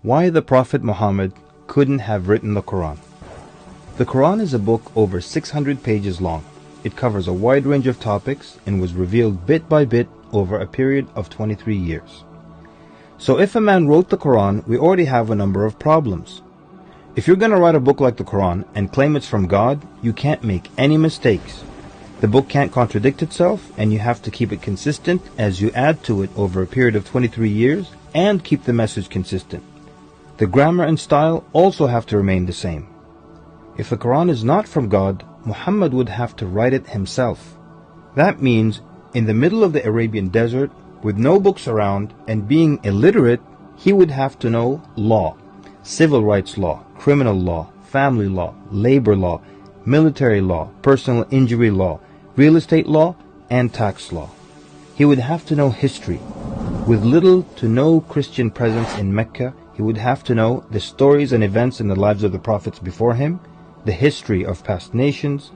Why the Prophet Muhammad couldn't have written the Quran. The Quran is a book over 600 pages long. It covers a wide range of topics and was revealed bit by bit over a period of 23 years. So if a man wrote the Quran, we already have a number of problems. If you're going to write a book like the Quran and claim it's from God, you can't make any mistakes. The book can't contradict itself, and you have to keep it consistent as you add to it over a period of 23 years and keep the message consistent. The grammar and style also have to remain the same. If the Quran is not from God, Muhammad would have to write it himself. That means in the middle of the Arabian desert, with no books around and being illiterate, he would have to know law, civil rights law, criminal law, family law, labor law, military law, personal injury law, real estate law, and tax law. He would have to know history. With little to no Christian presence in Mecca, he would have to know the stories and events in the lives of the prophets before him, the history of past nations,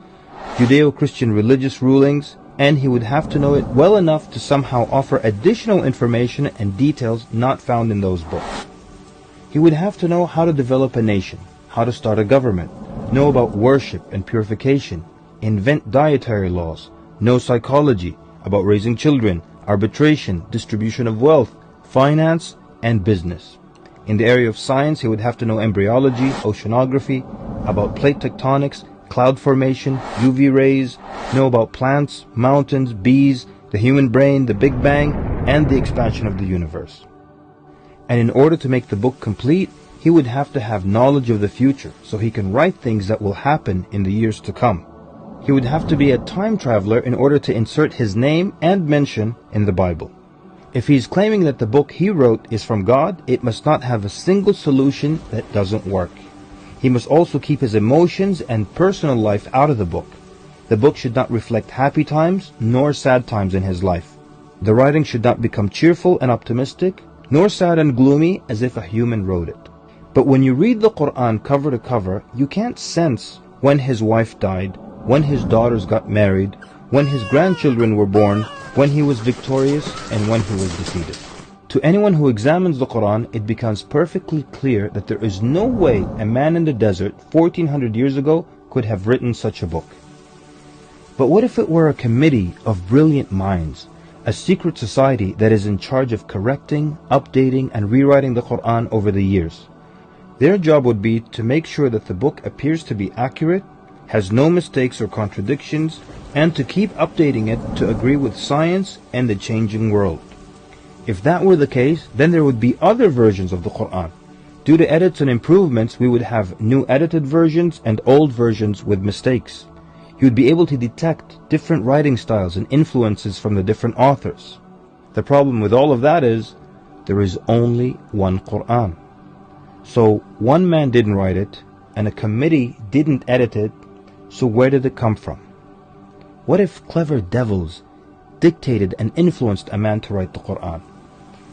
Judeo-Christian religious rulings, and he would have to know it well enough to somehow offer additional information and details not found in those books. He would have to know how to develop a nation, how to start a government, know about worship and purification, invent dietary laws, know psychology, about raising children, arbitration, distribution of wealth, finance, and business. In the area of science, he would have to know embryology, oceanography, about plate tectonics, cloud formation, UV rays, know about plants, mountains, bees, the human brain, the Big Bang, and the expansion of the universe. And in order to make the book complete, he would have to have knowledge of the future so he can write things that will happen in the years to come. He would have to be a time traveler in order to insert his name and mention in the Bible. If he's claiming that the book he wrote is from God, it must not have a single solution that doesn't work. He must also keep his emotions and personal life out of the book. The book should not reflect happy times nor sad times in his life. The writing should not become cheerful and optimistic, nor sad and gloomy as if a human wrote it. But when you read the Quran cover to cover, you can't sense when his wife died, when his daughters got married, when his grandchildren were born, when he was victorious, and when he was defeated. To anyone who examines the Quran, it becomes perfectly clear that there is no way a man in the desert 1400 years ago could have written such a book. But what if it were a committee of brilliant minds, a secret society that is in charge of correcting, updating, and rewriting the Quran over the years? Their job would be to make sure that the book appears to be accurate, has no mistakes or contradictions, and to keep updating it to agree with science and the changing world. If that were the case, then there would be other versions of the Quran. Due to edits and improvements, we would have new edited versions and old versions with mistakes. You would be able to detect different writing styles and influences from the different authors. The problem with all of that is, there is only one Quran. So one man didn't write it, and a committee didn't edit it, so where did it come from? What if clever devils dictated and influenced a man to write the Quran?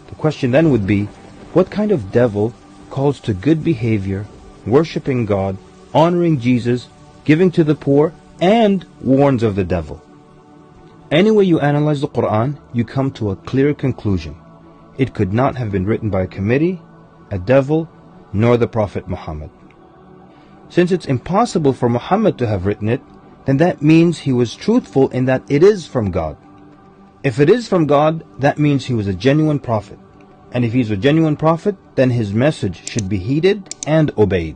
The question then would be, what kind of devil calls to good behavior, worshipping God, honoring Jesus, giving to the poor, and warns of the devil? Any way you analyze the Quran, you come to a clear conclusion. It could not have been written by a committee, a devil, nor the Prophet Muhammad. Since it's impossible for Muhammad to have written it, then that means he was truthful in that it is from God. If it is from God, that means he was a genuine prophet. And if he's a genuine prophet, then his message should be heeded and obeyed.